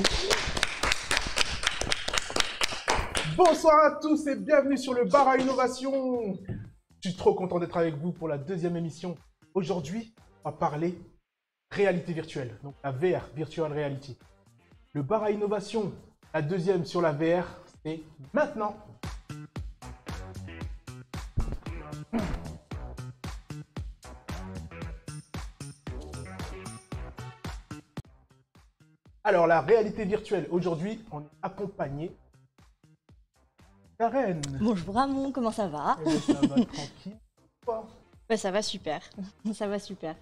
beaucoup. Bonsoir à tous et bienvenue sur le bar à innovation. Je suis trop content d'être avec vous pour la deuxième émission. Aujourd'hui, on va parler réalité virtuelle, donc la VR, Virtual Reality. Le bar à innovation, la deuxième sur la VR, c'est maintenant. Alors, la réalité virtuelle, aujourd'hui, on est accompagné Karen. Bonjour Ramon, comment ça va? Ça va tranquille. Bah, ça va super, ça va super.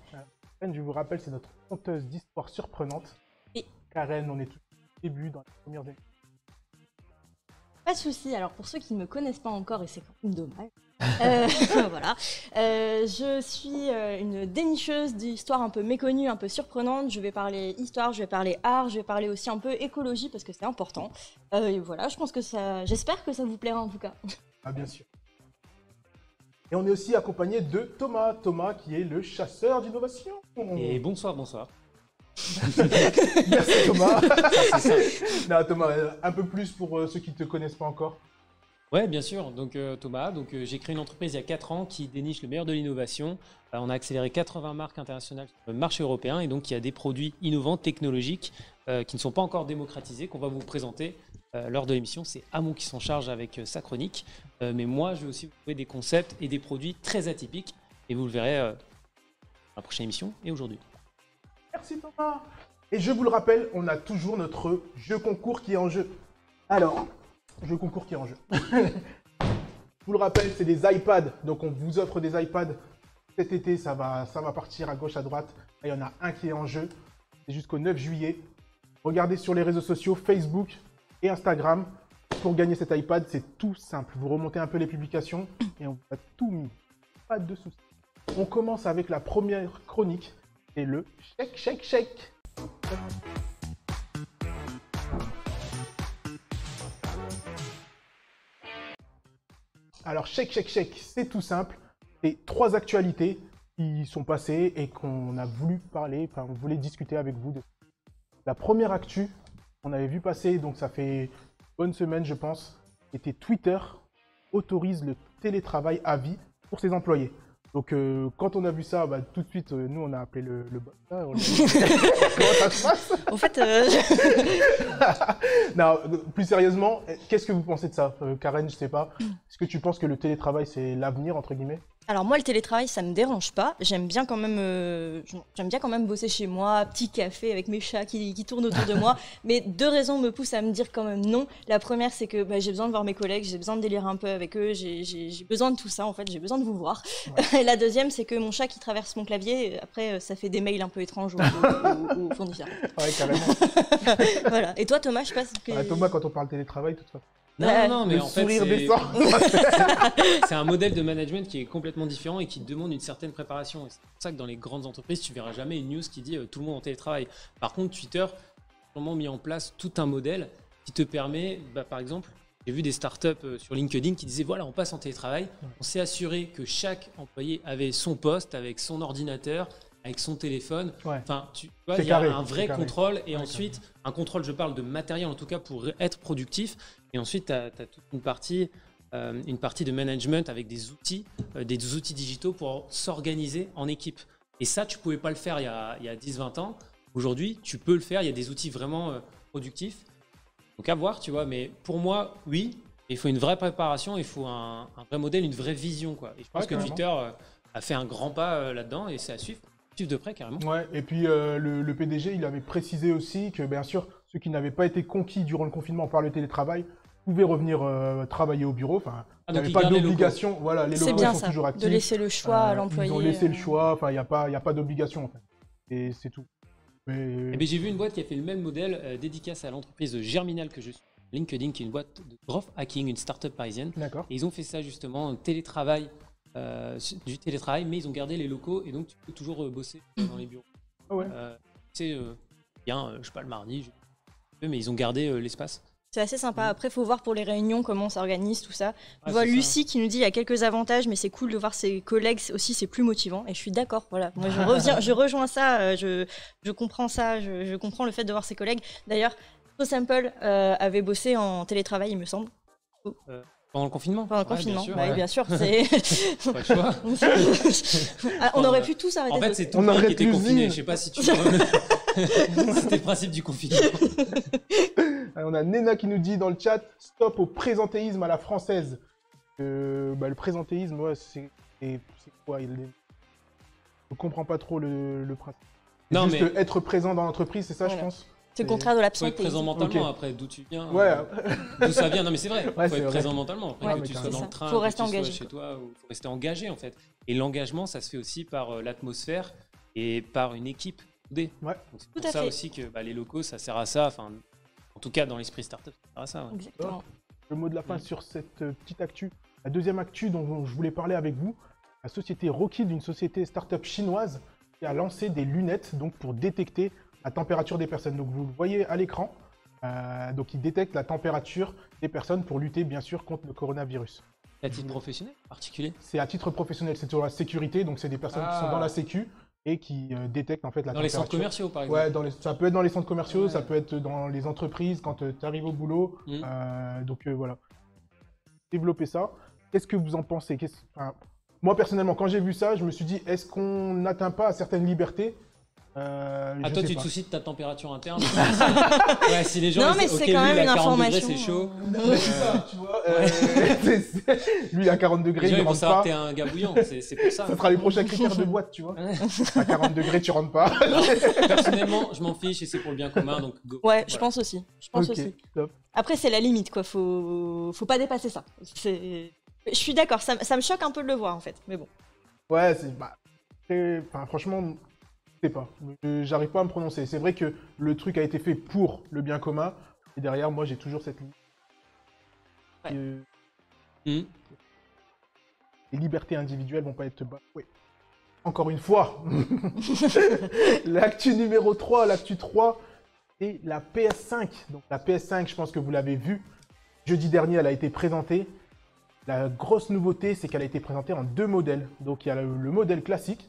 Karen, je vous rappelle, c'est notre conteuse d'histoires surprenantes. Et Karen, on est tout au début dans les premières années. pas de souci. Alors pour ceux qui ne me connaissent pas encore, et c'est quand même dommage, voilà. Je suis une dénicheuse d'histoires un peu méconnues, un peu surprenantes. Je vais parler histoire, je vais parler art, je vais parler aussi un peu écologie parce que c'est important. Et voilà, je pense que ça, j'espère que ça vous plaira en tout cas. Ah bien sûr. Et on est aussi accompagné de Thomas. Thomas qui est le chasseur d'innovation. Et bonsoir, bonsoir. Merci Thomas. Non, Thomas, un peu plus pour ceux qui ne te connaissent pas encore. Ouais, bien sûr. Donc Thomas, j'ai créé une entreprise il y a 4 ans qui déniche le meilleur de l'innovation. On a accéléré 80 marques internationales sur le marché européen et donc il y a des produits innovants, technologiques qui ne sont pas encore démocratisés, qu'on va vous présenter lors de l'émission. C'est Amon qui s'en charge avec sa chronique. Mais moi, je vais aussi vous trouver des concepts et des produits très atypiques et vous le verrez dans la prochaine émission et aujourd'hui. Merci Thomas. Et je vous le rappelle, on a toujours notre jeu concours qui est en jeu. Alors, jeu concours qui est en jeu. Je vous le rappelle, c'est des iPads. Donc on vous offre des iPads. Cet été, ça va partir à gauche, à droite. Là, il y en a un qui est en jeu. C'est jusqu'au 9 juillet. Regardez sur les réseaux sociaux, Facebook et Instagram. Pour gagner cet iPad, c'est tout simple. Vous remontez un peu les publications et on vous a tout mis. Pas de soucis. On commence avec la première chronique. C'est le chèque. Alors, chèque, c'est tout simple. C'est 3 actualités qui sont passées et qu'on a voulu parler, on voulait discuter avec vous. La première actu, on avait vu passer, donc ça fait une bonne semaine, je pense, était Twitter autorise le télétravail à vie pour ses employés. Donc, quand on a vu ça, tout de suite, nous, on a appelé le boss. Comment ça se passe? En fait, Non, plus sérieusement, qu'est-ce que vous pensez de ça, Karen? Je sais pas. Est-ce que tu penses que le télétravail, c'est l'avenir, entre guillemets? alors moi, le télétravail, ça me dérange pas. J'aime bien quand même bosser chez moi, petit café avec mes chats qui tournent autour de moi. Mais 2 raisons me poussent à me dire quand même non. La première, c'est que j'ai besoin de voir mes collègues, j'ai besoin de délirer un peu avec eux, j'ai besoin de tout ça en fait, j'ai besoin de vous voir. Ouais. Et la deuxième, c'est que mon chat qui traverse mon clavier, après, ça fait des mails un peu étranges aux fournisseurs. Ouais, carrément. Voilà. Et toi, Thomas, je sais pas que... Ouais, Thomas, quand on parle télétravail, de toute façon. Non, mais le en fait, sourire descend. C'est un modèle de management qui est complètement différent et qui demande une certaine préparation. Et c'est pour ça que dans les grandes entreprises, tu verras jamais une news qui dit tout le monde en télétravail. Par contre, Twitter a vraiment mis en place tout un modèle qui te permet, par exemple, j'ai vu des startups sur LinkedIn qui disaient voilà, on passe en télétravail, on s'est assuré que chaque employé avait son poste avec son ordinateur, avec son téléphone. Ouais. Enfin, tu vois, il y a un vrai contrôle et ensuite, un contrôle, je parle de matériel en tout cas pour être productif. Et ensuite, tu as toute une partie de management avec des outils digitaux pour s'organiser en équipe. Et ça, tu ne pouvais pas le faire il y a 10-20 ans. Aujourd'hui, tu peux le faire. Il y a des outils vraiment productifs. Donc à voir, tu vois. Mais pour moi, oui, il faut une vraie préparation, il faut un vrai modèle, une vraie vision, quoi. Et je pense que Twitter a fait un grand pas là-dedans et c'est à suivre de près carrément. Ouais, et puis le PDG, il avait précisé aussi que bien sûr, ceux qui n'avaient pas été conquis durant le confinement par le télétravail pouvaient revenir travailler au bureau. Enfin, il n'y avait pas d'obligation. Voilà, les locaux sont toujours actifs. De laisser le choix à l'employé. Ils ont laissé le choix. Enfin, il n'y a pas d'obligation en fait. Et c'est tout. Mais... j'ai vu une boîte qui a fait le même modèle, dédicace à l'entreprise Germinal que je suis. LinkedIn, qui est une boîte de growth hacking, une start-up parisienne. D'accord. Et ils ont fait ça justement, télétravail. Du télétravail, mais ils ont gardé les locaux et donc tu peux toujours bosser dans les bureaux. Ah ouais. Bien, je sais pas, le mardi, mais ils ont gardé l'espace. C'est assez sympa. Après, il faut voir pour les réunions comment on s'organise, tout ça. Je vois Lucie qui nous dit il y a quelques avantages, mais c'est cool de voir ses collègues aussi, c'est plus motivant. Et je suis d'accord. Voilà. Moi, je rejoins ça. Je comprends ça. Je comprends le fait de voir ses collègues. D'ailleurs, Sample avait bossé en télétravail, il me semble. Pendant le confinement. Pendant le Ouais, confinement, bien sûr, bah oui, ouais. bien sûr. Pas le choix. On aurait pu tous arrêter. En fait, de c'est tout On le monde arrête qui était confiné. l'usine. Je sais pas si tu C'était le principe du confinement. On a Nena qui nous dit dans le chat, stop au présentéisme à la française. Le présentéisme, ouais, c'est quoi? Je comprends pas trop le principe. Non, Juste mais être présent dans l'entreprise, c'est ça, Voilà. je pense. C'est le contraire de faut être l'absentéisme. présent mentalement Ok. après, d'où tu viens. Ouais. D'où ça vient. Non, mais c'est vrai. Ouais, Faut c'est être vrai. présent mentalement. Après, Ouais, que mais tu sois carrément. dans le train, Faut que rester tu sois engagé, chez quoi. toi, ou faut rester engagé en fait. Et l'engagement, ça se fait aussi par l'atmosphère et par une équipe soudée. Ouais. Donc, c'est Tout pour à ça fait. aussi que les locaux, ça sert à ça. Enfin, en tout cas, dans l'esprit startup, ça sert à ça. Ouais. Exactement. Le mot de la fin sur cette petite actu. La deuxième actu dont je voulais parler avec vous, la société Rockid, une société startup chinoise, qui a lancé des lunettes donc, pour détecter la température des personnes. Donc vous le voyez à l'écran, donc il détecte la température des personnes pour lutter bien sûr contre le coronavirus. À titre professionnel, particulier. C'est à titre professionnel, c'est sur la sécurité, donc c'est des personnes qui sont dans la sécu et qui détectent en fait la Dans les température. centres commerciaux, par exemple. Ouais, ça peut être dans les centres commerciaux, Ouais. ça peut être dans les entreprises quand tu arrives au boulot. Mm. Donc voilà. Développer ça. Qu'est-ce que vous en pensez? Enfin, moi personnellement, quand j'ai vu ça, je me suis dit, est-ce qu'on n'atteint pas à certaines libertés? Ah, Je toi, sais tu pas. te soucies de ta température interne. Ouais, si les gens Non, ils mais disent, c'est ok, quand lui, même il a une 40 degrés, information. c'est chaud. Mais c'est ça, tu vois. Lui à 40 Les degrés, gens, il ils vont rentre savoir pas. que t'es un gars bouillant, c'est pour ça. Ça sera les prochains critères de boîte, tu vois. Ouais. À 40 degrés, tu rentres pas. Personnellement, je m'en fiche et c'est pour le bien commun, donc go. Ouais, je Voilà. pense aussi. Je pense Ok, aussi. top. Après, c'est la limite, quoi. Faut pas dépasser ça. Je suis d'accord, ça me choque un peu de le voir, en fait. Mais bon. Ouais, enfin, franchement, je sais pas. J'arrive pas à me prononcer. C'est vrai que le truc a été fait pour le bien commun. Et derrière, moi, j'ai toujours cette limite. Ouais. Hmm. Les libertés individuelles vont pas être bafouées. Encore une fois. L'actu numéro 3, l'actu 3, c'est la PS5. Donc la PS5, je pense que vous l'avez vu. Jeudi dernier, elle a été présentée. La grosse nouveauté, c'est qu'elle a été présentée en 2 modèles. Donc il y a le modèle classique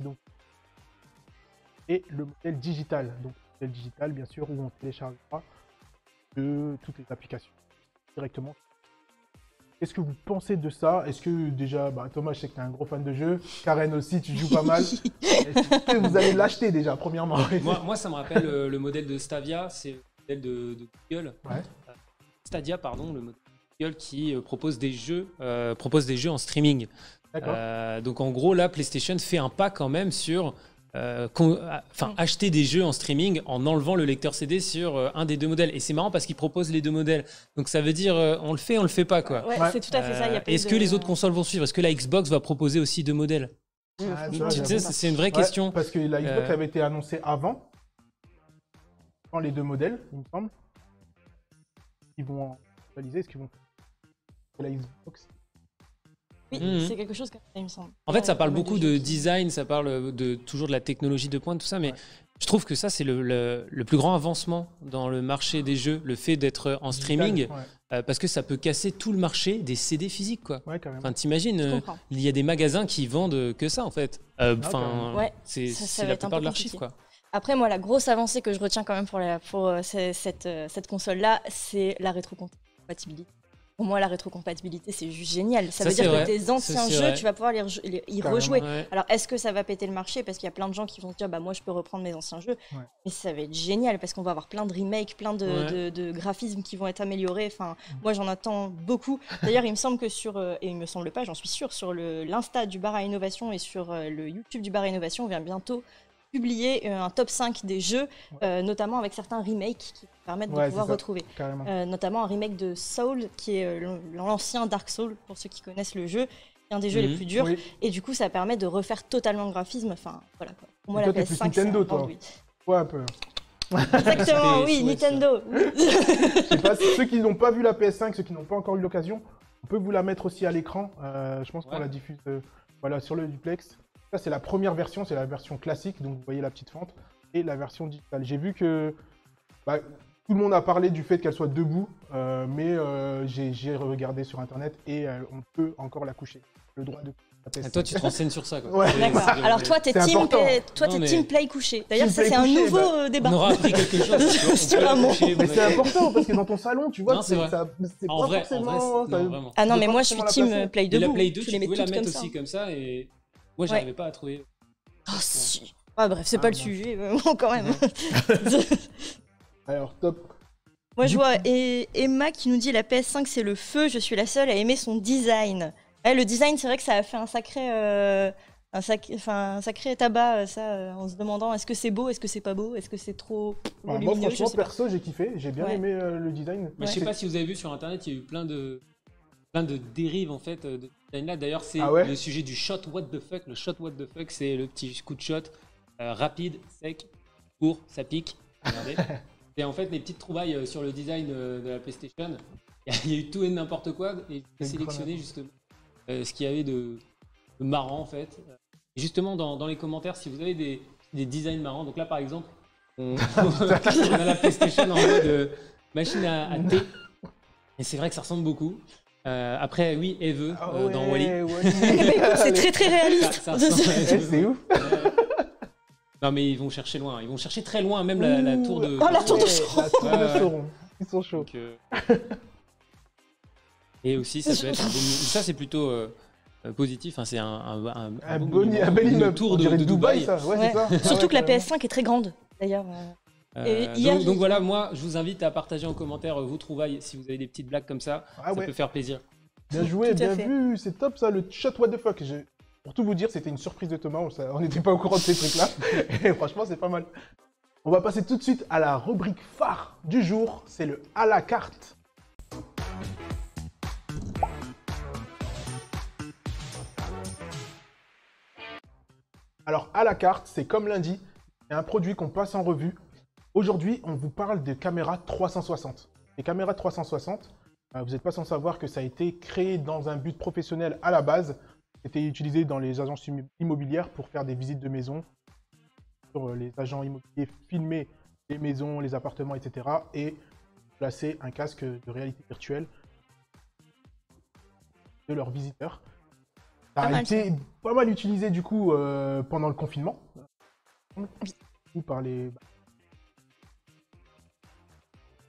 et le modèle digital. Donc le modèle digital, bien sûr, où on téléchargera toutes les applications directement. Qu'est-ce que vous pensez de ça? Est-ce que déjà, Thomas, je sais que tu es un gros fan de jeu. Karen aussi, tu joues pas mal. Est-ce que vous allez l'acheter déjà, premièrement? Moi, ça me rappelle le modèle de Stadia, c'est le modèle de Google. Ouais. Stadia, pardon, le modèle de Google qui propose des jeux en streaming. D'accord. Donc en gros, là, PlayStation fait un pas quand même sur acheter des jeux en streaming en enlevant le lecteur CD sur un des 2 modèles. Et c'est marrant parce qu'ils proposent les 2 modèles. Donc ça veut dire on le fait pas quoi. Ouais, Ouais. c'est tout à fait ça. Il y a pas Est-ce de- que les autres consoles vont suivre? Est-ce que la Xbox va proposer aussi 2 modèles? Ah, franchement, ça, Tu je sais, sais pas. c'est une vraie Ouais, question. parce que la Xbox Euh, avait été annoncée avant les 2 modèles, il me semble. Ils vont réaliser ce qu'ils vont faire. La Xbox. Oui, Mhm. c'est quelque chose comme ça, il me semble. En fait, ça parle Pas mal beaucoup jeux de qui- design, ça parle toujours de la technologie de pointe, tout ça, mais Ouais. je trouve que ça, c'est le plus grand avancement dans le marché des jeux, le fait d'être en streaming, Ouais, parce que ça peut casser tout le marché des CD physiques, quoi. ouais, quand même. Enfin, t'imagines, Je comprends. il y a des magasins qui vendent que ça, en fait. quand Enfin, même. Ouais, c'est ça va la être un plupart peu de leurs compliqué. chiffres, quoi. Après, moi, la grosse avancée que je retiens quand même pour cette console-là, c'est la rétrocompatibilité. Pour moi, la rétrocompatibilité, c'est juste génial. Ça Ça, veut c'est dire vrai. que tes anciens c'est jeux, vrai. tu vas pouvoir y Carrément. rejouer. Ouais. Alors, est-ce que ça va péter le marché? Parce qu'il y a plein de gens qui vont se dire, bah moi, je peux reprendre mes anciens jeux. Ouais. Mais ça va être génial parce qu'on va avoir plein de remakes, plein de graphismes qui vont être améliorés. Enfin, moi, j'en attends beaucoup. D'ailleurs, il me semble que et il me semble pas, j'en suis sûre, sur l'Insta du Bar à Innovation et sur le YouTube du Bar à Innovation, on vient bientôt publier un top 5 des jeux, notamment avec certains remakes qui permettent de Ouais, pouvoir c'est ça. retrouver. Carrément. Notamment un remake de Soul, qui est l'ancien Dark Soul, pour ceux qui connaissent le jeu, un des jeux les plus durs. Oui. Et du coup, ça permet de refaire totalement le graphisme. Enfin, voilà quoi. Pour moi, Et la toi, t'es plus PS5, c'est Nintendo, un toi. grand oui. Ouais, un peu. Exactement, oui, C'était- Nintendo. Je sais pas, ceux qui n'ont pas vu la PS5, ceux qui n'ont pas encore eu l'occasion, on peut vous la mettre aussi à l'écran. Je pense qu'on Ouais. la diffuse voilà, sur le duplex. Ça, c'est la première version, c'est la version classique, donc vous voyez la petite fente, et la version digitale. J'ai vu que tout le monde a parlé du fait qu'elle soit debout, mais j'ai regardé sur Internet et on peut encore la coucher. Le droit de Ah, toi, tu te renseignes sur ça, quoi. Ouais. D'accord. Alors toi, t'es C'est team, important. Non, mais- team play couché. D'ailleurs, Team ça play c'est un couché, nouveau bah. débat. On aura appris quelque chose. Sur un mot. Mais c'est important parce que dans ton salon, tu vois, Non, c'est vrai. c'est En pas vrai, forcément. non, vraiment. Ah non, Je mais veux moi pas je suis forcément la team placer. play Et la debout. Play 2, Tu tu les mets pouvais la toutes mettre comme ça. aussi comme ça, et moi, j'arrivais pas à trouver. Oh si. Ah bref, c'est pas le non. sujet, bon, quand même. Alors, top. Moi, je vois Emma qui nous dit la PS5 c'est le feu. Je suis la seule à aimer son design. Le design, c'est vrai que ça a fait un sacré tabac, ça, en se demandant est-ce que c'est beau, est-ce que c'est pas beau, est-ce que c'est trop Moi, volumineux, je franchement, sais pas. perso, j'ai kiffé. J'ai bien Ouais. aimé le design. Mais je sais pas si vous avez vu sur internet, il y a eu plein de dérives en fait de ce design-là. D'ailleurs, c'est Ah ouais le sujet du shot what the fuck. Le shot what the fuck, c'est le petit coup de shot rapide, sec, court, ça pique. Regardez. Et en fait, les petites trouvailles sur le design de la PlayStation, il y a eu tout et n'importe quoi. Et j'ai sélectionné justement ce qu'il y avait de marrant en fait. Et justement, dans les commentaires, si vous avez des designs marrants, donc là par exemple, on a la PlayStation en mode machine à thé. Et c'est vrai que ça ressemble beaucoup. Après, oui, Eve dans Wall-E. C'est très très réaliste. Ça ressemble à Eve. C'est ouf. Non, mais ils vont chercher loin. Ils vont chercher très loin, même la tour de. Oh, la tour de Sauron. La tour de Sauron. Ils sont chauds. Donc, et aussi, ça peut être ça, c'est plutôt positif. Hein, c'est un bel immeuble. tour On dirait de Dubaï. ça. Ouais, Ouais. c'est ça. Surtout que la carrément. PS5 est très grande, d'ailleurs. Et hier, Donc voilà, moi, je vous invite à partager en commentaire vos trouvailles si vous avez des petites blagues comme ça. Ah Ça ouais. peut faire plaisir. Bien joué, Tout à bien fait. vu. C'est top ça, le shot what the fuck. Pour tout vous dire, c'était une surprise de Thomas. On n'était pas au courant de ces trucs-là. Et franchement, c'est pas mal. On va passer tout de suite à la rubrique phare du jour. C'est le à la carte. Alors, à la carte, c'est comme lundi, c'est un produit qu'on passe en revue. Aujourd'hui, on vous parle des caméras 360. Les caméras 360, vous n'êtes pas sans savoir que ça a été créé dans un but professionnel à la base. C'était utilisé dans les agences immobilières pour faire des visites de maisons. Sur les agents immobiliers, filmer les maisons, les appartements, etc. Et placer un casque de réalité virtuelle de leurs visiteurs. Ça a été pas mal utilisé du coup pendant le confinement. Ou par les...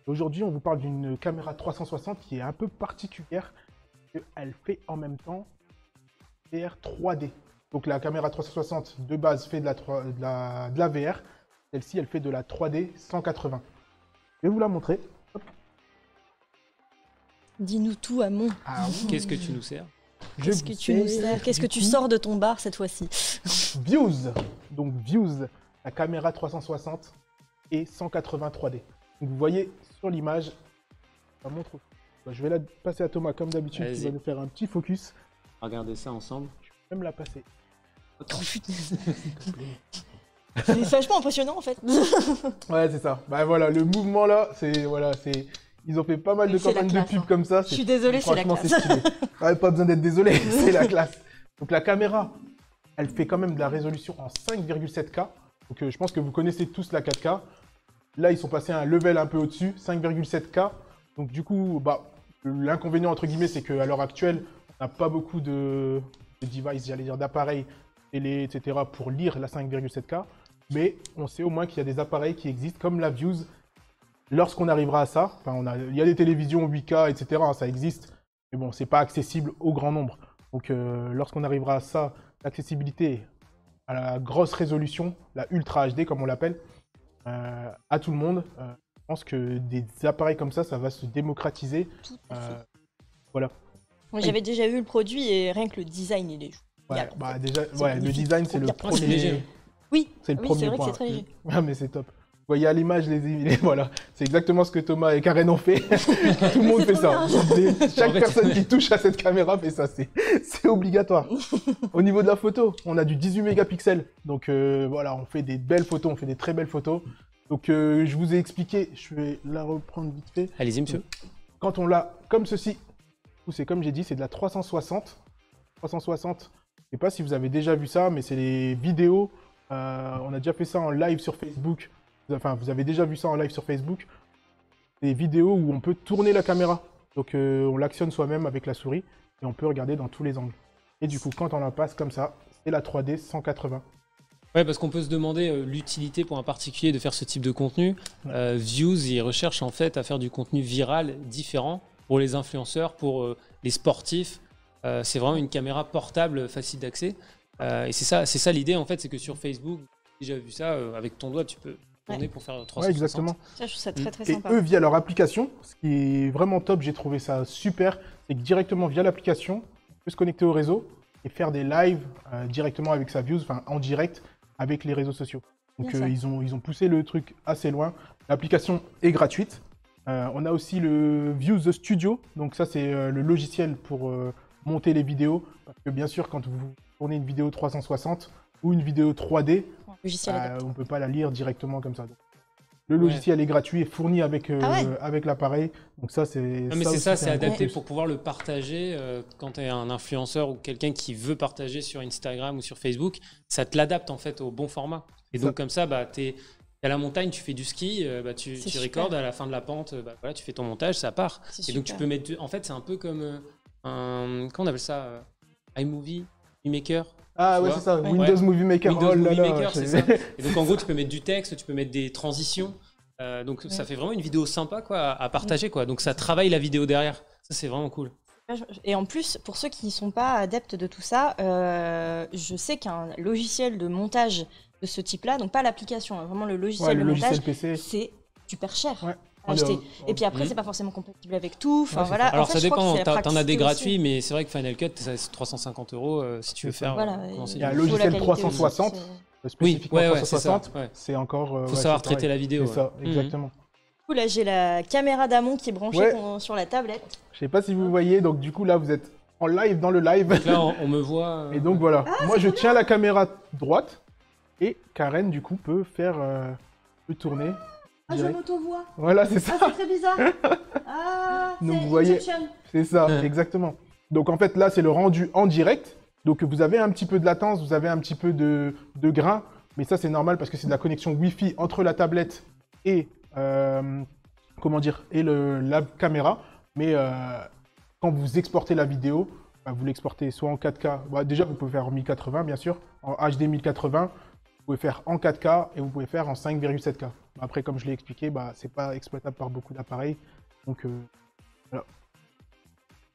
Aujourd'hui, on vous parle d'une caméra 360 qui est un peu particulière. Elle fait en même temps VR 3D. Donc la caméra 360 de base fait de la VR. Celle-ci, elle fait de la 3D 180. Je vais vous la montrer. Hop. Dis-nous tout, Amon. Ah oui. Qu'est-ce que tu nous sers? Qu'est-ce que tu nous sers? Qu'est-ce que tu sors de ton bar cette fois-ci? Views. Donc Views, la caméra 360 et 180 3D. Donc vous voyez sur l'image, ça montre. Je vais la passer à Thomas comme d'habitude, qui va nous faire un petit focus. Regardez ça ensemble. Je vais même la passer. Oh, putain. C'est vachement impressionnant en fait. Ouais, c'est ça. Bah voilà, le mouvement là, ils ont fait pas mal de C'est la campagnes de classe, pub hein. comme ça. Je suis désolée, c'est la Franchement, classe. stylé. Ouais, pas besoin d'être désolé, c'est la classe. Donc la caméra, elle fait quand même de la résolution en 5,7K. Donc je pense que vous connaissez tous la 4K. Là, ils sont passés à un level un peu au-dessus, 5,7K. Donc du coup, l'inconvénient entre guillemets, c'est qu'à l'heure actuelle, on n'a pas beaucoup de devices, j'allais dire d'appareils, télé, etc. pour lire la 5,7K. Mais on sait au moins qu'il y a des appareils qui existent comme la Views. Lorsqu'on arrivera à ça, il y a des télévisions 8K, etc. Ça existe, mais bon, c'est pas accessible au grand nombre. Donc, lorsqu'on arrivera à ça, l'accessibilité à la grosse résolution, la Ultra HD comme on l'appelle, à tout le monde, je pense que des appareils comme ça va se démocratiser. Voilà. Moi, j'avais déjà vu le produit et rien que le design, il est génial. Ouais, déjà, C'est le magnifique, design, trop c'est le bien. premier. C'est léger. Oui, C'est le oui, premier c'est vrai point. que c'est très léger. Ouais, mais c'est top. Vous voyez à l'image voilà, c'est exactement ce que Thomas et Karen ont fait. Tout le monde fait ça. Chaque personne qui touche à cette caméra fait ça, c'est obligatoire. Au niveau de la photo, on a du 18 mégapixels. Donc voilà, on fait des belles photos, on fait des très belles photos. Donc je vous ai expliqué, je vais la reprendre vite fait. Allez-y, monsieur. Quand on l'a comme ceci, ou c'est comme j'ai dit, c'est de la 360. 360, je sais pas si vous avez déjà vu ça, mais c'est les vidéos. On a déjà fait ça en live sur Facebook. Enfin, vous avez déjà vu ça en live sur Facebook. Des vidéos où on peut tourner la caméra. Donc on l'actionne soi-même avec la souris et on peut regarder dans tous les angles. Et du coup, quand on la passe comme ça, c'est la 3D 180. Ouais, parce qu'on peut se demander l'utilité pour un particulier de faire ce type de contenu. Views, ils recherchent en fait à faire du contenu viral différent pour les influenceurs, pour les sportifs. C'est vraiment une caméra portable, facile d'accès. Et c'est ça l'idée en fait, c'est que sur Facebook, j'ai déjà vu ça, avec ton doigt, tu peux tourner pour faire 360. Ouais, exactement. Ça, je trouve ça très très Et sympa. eux, via leur application, ce qui est vraiment top, j'ai trouvé ça super, c'est que directement via l'application, on peut se connecter au réseau et faire des lives directement avec sa Views, enfin en direct avec les réseaux sociaux. Donc Bien ça. ils ont poussé le truc assez loin. L'application est gratuite. On a aussi le Views Studio, donc ça c'est le logiciel pour monter les vidéos. Parce que bien sûr, quand vous tournez une vidéo 360 ou une vidéo 3D, Logiciel adapté. on ne peut pas la lire directement comme ça. Donc, le logiciel est gratuit et fourni avec, avec l'appareil. Donc ça, c'est... Mais c'est aussi, ça, c'est un gros adapté plus. pour pouvoir le partager quand tu es un influenceur ou quelqu'un qui veut partager sur Instagram ou sur Facebook. Ça te l'adapte en fait au bon format. Et donc comme ça, tu es à la montagne, tu fais du ski, tu recordes à la fin de la pente, voilà, tu fais ton montage, ça part. Et donc tu peux mettre... En fait, c'est un peu comme un... Comment on appelle ça iMovie, iMaker. Ah ouais, c'est ça, Windows Movie Maker. Windows oh là Movie là, Maker, c'est ça. Et donc en gros, tu peux mettre du texte, tu peux mettre des transitions. Donc ça fait vraiment une vidéo sympa quoi, à partager. Quoi. Donc ça travaille la vidéo derrière. Ça, c'est vraiment cool. Et en plus, pour ceux qui ne sont pas adeptes de tout ça, je sais qu'un logiciel de montage de ce type-là, donc pas l'application, hein, vraiment le logiciel de montage, PC. c'est super cher. Ouais. À acheter. Et puis après, c'est pas forcément compatible avec tout. Enfin, voilà. Alors en fait, ça je crois dépend, que t'en as des gratuits, aussi. mais c'est vrai que Final Cut, c'est 350 € si tu veux faire. Voilà, il y a un logiciel 360, spécifiquement 360, c'est encore. Faut savoir traiter la vidéo. C'est ça, exactement. Du coup, là, j'ai la caméra d'amont qui est branchée sur la tablette. Je sais pas si vous voyez, donc du coup, là, vous êtes en live dans le live. Donc là, on me voit. Et donc voilà, moi je tiens la caméra droite et Karen, du coup, peut tourner. Ah, je m'auto-vois. Voilà, c'est ça. Ah, c'est très bizarre. Ah, donc vous voyez, c'est ça, exactement. Donc en fait, là, c'est le rendu en direct. Donc vous avez un petit peu de latence, vous avez un petit peu de grain, mais ça, c'est normal parce que c'est de la connexion Wi-Fi entre la tablette et, comment dire, et la caméra. Mais quand vous exportez la vidéo, vous l'exportez soit en 4K, déjà vous pouvez faire en 1080 bien sûr, en HD 1080, vous pouvez faire en 4K et vous pouvez faire en 5,7K. Après, comme je l'ai expliqué, c'est pas exploitable par beaucoup d'appareils, donc voilà.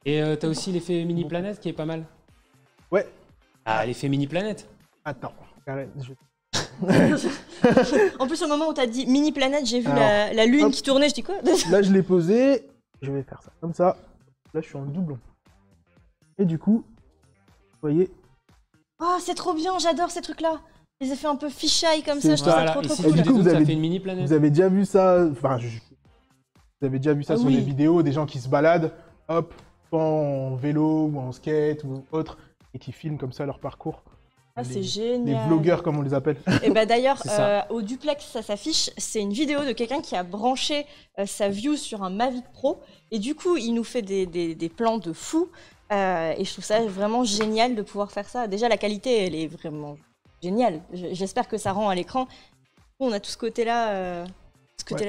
Et t'as aussi l'effet mini-planète qui est pas mal. Ouais. Ah, l'effet mini-planète. Attends, Karen, En plus, au moment où t'as dit mini-planète, j'ai vu la lune qui tournait, je dis quoi? Là, je l'ai posé, je vais faire ça comme ça. Là, je suis en doublon. Et du coup, vous voyez. Oh, c'est trop bien, j'adore ces trucs-là. Les effets un peu fisheye comme ça, je trouve ça trop ici, cool. Du coup, ça fait une mini planète. Vous avez déjà vu ça, enfin, vous avez déjà vu ça sur des vidéos, des gens qui se baladent, hop, en vélo ou en skate ou autre, et qui filment comme ça leur parcours. Ah, c'est génial. Les vlogueurs, comme on les appelle. Et bah d'ailleurs, au duplex, ça s'affiche. C'est une vidéo de quelqu'un qui a branché sa view sur un Mavic Pro. Et du coup, il nous fait des plans de fou. Et je trouve ça vraiment génial de pouvoir faire ça. Déjà, la qualité, elle est vraiment géniale. J'espère que ça rend à l'écran. On a tout ce côté-là.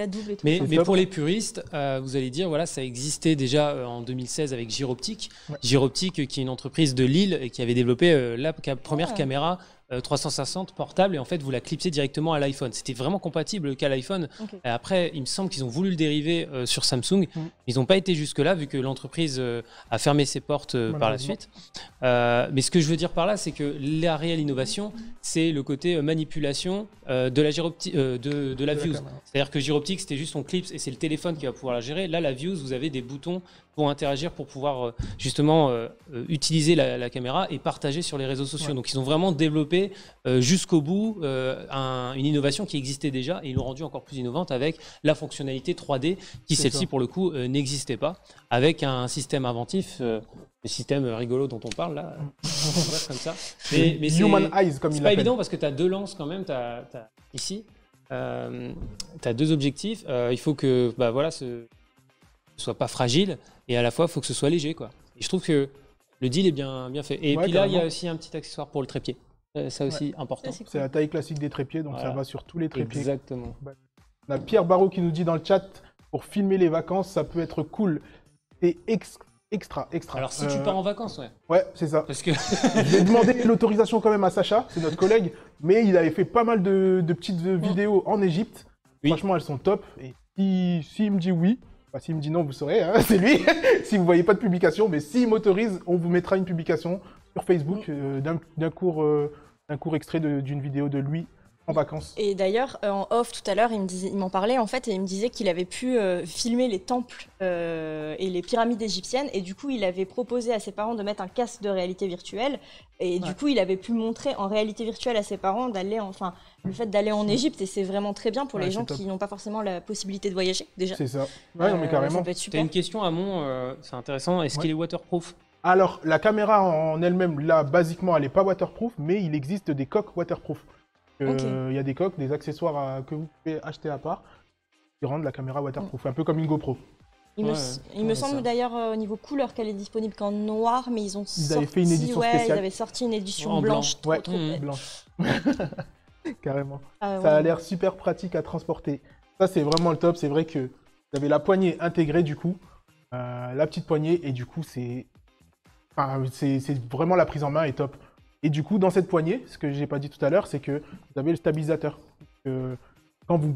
Double et tout. Mais pour les puristes, vous allez dire, voilà, ça existait déjà en 2016 avec Gyroptique. Gyroptique, qui est une entreprise de Lille et qui avait développé la première caméra 360 portable, et en fait, vous la clipsez directement à l'iPhone. C'était vraiment compatible qu'à l'iPhone. Après, il me semble qu'ils ont voulu le dériver sur Samsung. Ils n'ont pas été jusque-là, vu que l'entreprise a fermé ses portes par la suite. Mais ce que je veux dire par là, c'est que la réelle innovation, c'est le côté manipulation de la Gyroptique, de la Views. C'est-à-dire que Gyroptique, c'était juste on clips et c'est le téléphone qui va pouvoir la gérer. Là, la Views, vous avez des boutons pour interagir, pour pouvoir justement utiliser la caméra et partager sur les réseaux sociaux. Donc, ils ont vraiment développé jusqu'au bout une innovation qui existait déjà, et ils l'ont rendue encore plus innovante avec la fonctionnalité 3D qui, celle-ci, pour le coup, n'existait pas, avec un système inventif, le système rigolo dont on parle là, comme ça. Mais Human Eyes, comme il l'appelle. C'est pas évident parce que tu as deux lenses quand même, ici. Tu as deux objectifs. Il faut que ce soit pas fragile, et à la fois il faut que ce soit léger, quoi. Et je trouve que le deal est bien fait. Et puis là, il y a aussi un petit accessoire pour le trépied. Ça aussi, important. C'est la taille classique des trépieds, donc ça va sur tous les trépieds. Exactement. On a Pierre Barraud qui nous dit dans le chat, pour filmer les vacances, ça peut être cool. C'est extra. Alors si tu pars en vacances, ouais. Ouais, c'est ça. Parce que J'ai demandé l'autorisation quand même à Sacha, c'est notre collègue, mais il avait fait pas mal de petites vidéos en Égypte. Oui. Franchement, elles sont top. Et s'il me dit oui, enfin, s'il me dit non, vous saurez, hein, c'est lui. Si vous voyez pas de publication, mais s'il m'autorise, on vous mettra une publication sur Facebook d'un court extrait d'une vidéo de lui en vacances. Et d'ailleurs, en off tout à l'heure, il m'en parlait en fait, et il me disait qu'il avait pu filmer les temples et les pyramides égyptiennes, et du coup, il avait proposé à ses parents de mettre un casque de réalité virtuelle, et du coup, il avait pu montrer en réalité virtuelle à ses parents le fait d'aller en Égypte, et c'est vraiment très bien pour les gens qui n'ont pas forcément la possibilité de voyager déjà. C'est ça. Ouais, non, mais carrément. Ça peut être t'as super. une question à c'est intéressant. Est-ce qu'il est waterproof? Alors, la caméra en elle-même, là, basiquement, elle n'est pas waterproof, mais il existe des coques waterproof. Il y a des coques, des accessoires que vous pouvez acheter à part qui rendent la caméra waterproof, un peu comme une GoPro. Il me semble d'ailleurs au niveau couleur qu'elle est disponible qu'en noir, mais ils avaient fait une édition spéciale. Ils avaient sorti une édition En blanche, blanc. trop belle. Blanche. Carrément. Ah, Ça a ouais. l'air super pratique à transporter. Ça, c'est vraiment le top. C'est vrai que vous avez la poignée intégrée, du coup, la petite poignée, et du coup, c'est vraiment la prise en main est top. Et du coup, dans cette poignée, ce que j'ai pas dit tout à l'heure, c'est que vous avez le stabilisateur. Quand vous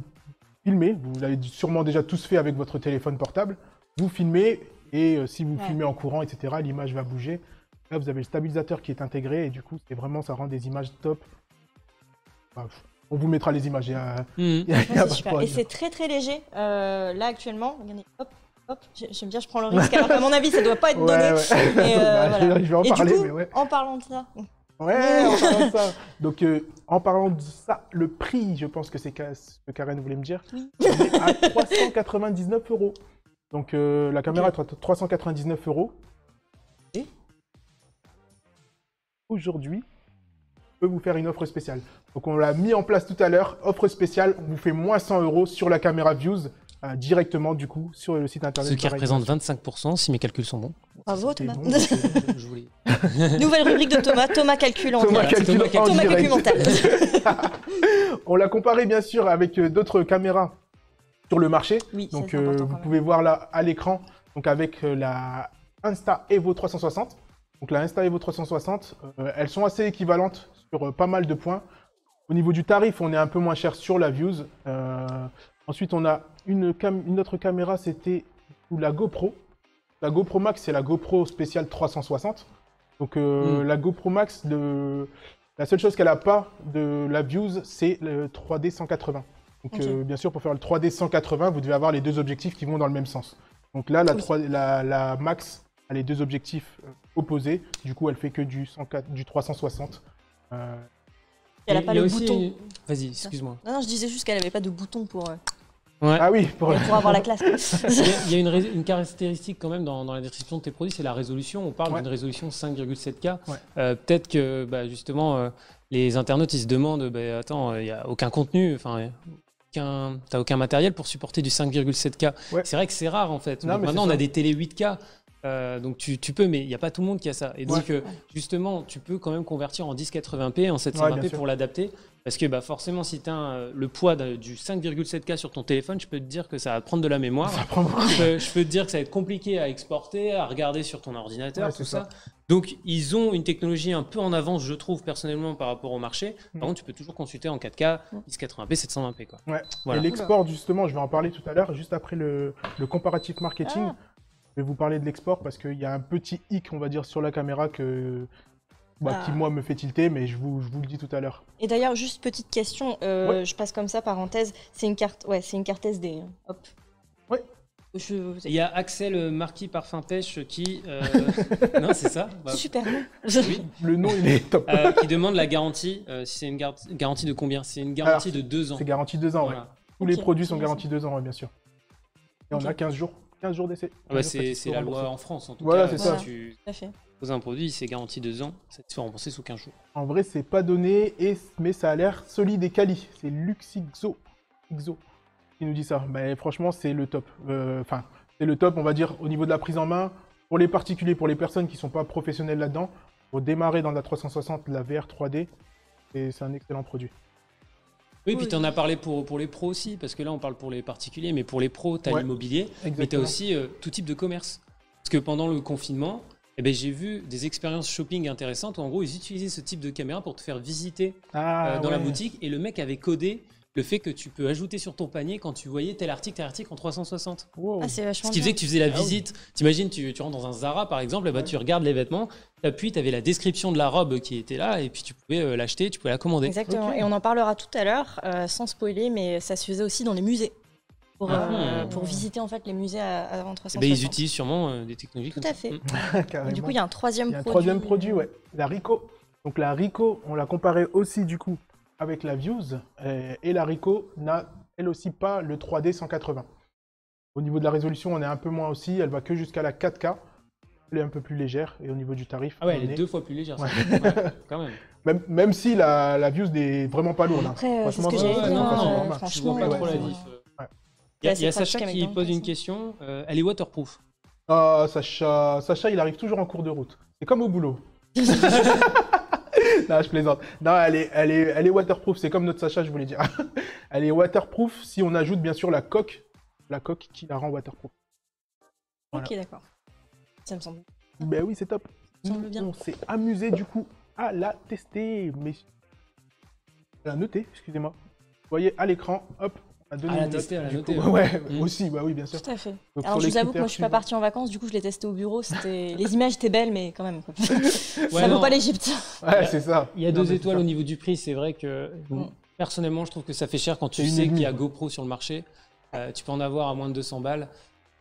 filmez, vous l'avez sûrement déjà tous fait avec votre téléphone portable, vous filmez, et si vous filmez en courant, etc., l'image va bouger. Là, vous avez le stabilisateur qui est intégré, et du coup, ça rend des images top. Enfin, on vous mettra les images. C'est super. Et c'est très très léger. Là, actuellement, regardez, hop, j'aime bien, je prends le risque. Alors, à mon avis, ça doit pas être donné. Ouais. Mais, voilà. Je vais en Et parler, du coup, mais ouais. en parlant de ça, Ouais, en parlant de ça. Donc, en parlant de ça, le prix, je pense que c'est ce que Karen voulait me dire, oui. il est à 399 €. Donc, la caméra est à 399 €. Et aujourd'hui, je peux vous faire une offre spéciale. Donc, on l'a mis en place tout à l'heure. Offre spéciale, on vous fait moins 100 € sur la caméra Views, directement, du coup, sur le site internet. Ce qui représente 25%, si mes calculs sont bons. Bravo Thomas. Bon, Je voulais... Nouvelle rubrique de Thomas, Thomas calcule en Thomas direct. calcule en Thomas direct. calcul mental. On l'a comparé bien sûr avec d'autres caméras sur le marché. Oui, ça, Donc c'est important, vous quand même. pouvez voir là à l'écran, donc avec la Insta Evo 360. Donc la Insta Evo 360, elles sont assez équivalentes sur pas mal de points. Au niveau du tarif, on est un peu moins cher sur la Views. Ensuite, on a une autre caméra, c'était la GoPro. La GoPro Max, c'est la GoPro spéciale 360. Donc la GoPro Max, la seule chose qu'elle n'a pas de la Views, c'est le 3D 180. Donc bien sûr, pour faire le 3D 180, vous devez avoir les deux objectifs qui vont dans le même sens. Donc là, la Max a les deux objectifs opposés. Du coup, elle fait que du 360. Elle n'a pas le aussi... bouton. Vas-y, excuse-moi. Non, je disais juste qu'elle n'avait pas de bouton pour Ouais. Ah oui, pour avoir la classe. Il y a une caractéristique quand même dans la description de tes produits, c'est la résolution. On parle d'une résolution 5,7K. Peut-être que justement, les internautes ils se demandent attends, il n'y a aucun contenu, t'as aucun matériel pour supporter du 5,7K. Ouais. C'est vrai que c'est rare en fait. Non, maintenant, on a des télé 8K. Donc tu peux, mais il n'y a pas tout le monde qui a ça. Et donc justement, tu peux quand même convertir en 1080p, en 720p pour l'adapter. Parce que forcément, si tu as le poids du 5,7K sur ton téléphone, je peux te dire que ça va prendre de la mémoire. Je peux te dire que ça va être compliqué à exporter, à regarder sur ton ordinateur, tout ça. Donc ils ont une technologie un peu en avance, je trouve personnellement, par rapport au marché. Par contre, tu peux toujours consulter en 4K, 1080p, 720p. Quoi. Ouais. Voilà. Et l'export, justement, je vais en parler tout à l'heure, juste après le comparatif marketing. Je vais vous parler de l'export parce qu'il y a un petit hic, on va dire, sur la caméra qui, moi, me fait tilter, mais je vous le dis tout à l'heure. Et d'ailleurs, juste petite question, je passe comme ça, parenthèse, c'est une carte SD. Hein. Hop. Ouais. Il y a Axel Marquis Parfum Pêche qui... non, c'est ça Super nom. Oui. Le nom, il est top. Qui demande la garantie. Si c'est une garantie de combien? C'est une garantie de 2 ans. C'est garantie 2 ans, voilà. Tous les produits sont garantis 2 ans, bien sûr. Et on a 15 jours. 15 jours d'essai. C'est la loi en France, en tout cas. Voilà, c'est ça. Si tu poses un produit, c'est garanti 2 ans, ça te fait rembourser sous 15 jours. En vrai, c'est pas donné, mais ça a l'air solide et quali. C'est Luxixo qui nous dit ça. Mais franchement, c'est le top. C'est le top, on va dire, au niveau de la prise en main. Pour les particuliers, pour les personnes qui ne sont pas professionnelles là-dedans, pour démarrer dans la 360, la VR 3D, c'est un excellent produit. Oui, puis tu en as parlé pour les pros aussi, parce que là, on parle pour les particuliers, mais pour les pros, tu as l'immobilier, mais tu as aussi tout type de commerce. Parce que pendant le confinement, eh ben, j'ai vu des expériences shopping intéressantes où en gros ils utilisaient ce type de caméra pour te faire visiter dans la boutique, et le mec avait codé le fait que tu peux ajouter sur ton panier quand tu voyais tel article en 360. Wow. Ah, c'est vachement Ce qui faisait bien. que tu faisais la visite. T'imagines, tu rentres dans un Zara par exemple, et bah, tu regardes les vêtements, t'appuies, t'avais la description de la robe qui était là, et puis tu pouvais l'acheter, tu pouvais la commander. Exactement. Ok. Et on en parlera tout à l'heure, sans spoiler, mais ça se faisait aussi dans les musées. Pour visiter en fait les musées avant Eh 360. ben, ils utilisent sûrement des technologies Tout comme à ça. fait. Carrément. Du coup, il y a un troisième Il y a un produit. troisième produit, ouais, la Ricoh. Donc la Ricoh, on l'a comparée aussi du coup avec la Views, et la Ricoh n'a elle aussi pas le 3D 180. Au niveau de la résolution, on est un peu moins aussi, elle va que jusqu'à la 4K, elle est un peu plus légère, et au niveau du tarif, Ah ouais, on elle est est- 2 fois plus légère. ça. Ouais. Ouais, quand même. même si la Views n'est vraiment pas lourde. Hein. Après, c'est ce que Franchement, j'allais ça- dire. non, ça, c'est non, normal. Je Franchement, vois pas ouais, trop la c'est- diff. Ouais. Il y a C'est pratique Sacha avec qui dans le pose une passé. question. Elle est waterproof. Ah, Sacha, il arrive toujours en cours de route. C'est comme au boulot. Non, je plaisante. Non, elle est waterproof. C'est comme notre Sacha, je voulais dire. Elle est waterproof si on ajoute bien sûr la coque qui la rend waterproof. Voilà. Ok, d'accord. Ça me semble. Ben oui, c'est top. Ça semble bien. On s'est amusé du coup à la tester, mais à la noter, excusez-moi. Vous voyez à l'écran, hop, on a donné À la une note, tester, à la du noter, coup. ouais. Ouais, aussi, bah oui, bien sûr. Tout à fait. Donc, Alors, sur je les vous avoue que critères moi, je suis pas suivants. partie en vacances, du coup, je l'ai testé au bureau. Les images étaient belles, mais quand même. Quoi. Ouais, ça vaut non. pas l'Égypte. Ouais, c'est ça. Il y a Non, 2 mais étoiles c'est au ça. niveau du prix. C'est vrai que personnellement, je trouve que ça fait cher quand tu C'est une sais et qu'il y a demie, quoi. GoPro sur le marché. Tu peux en avoir à moins de 200 balles.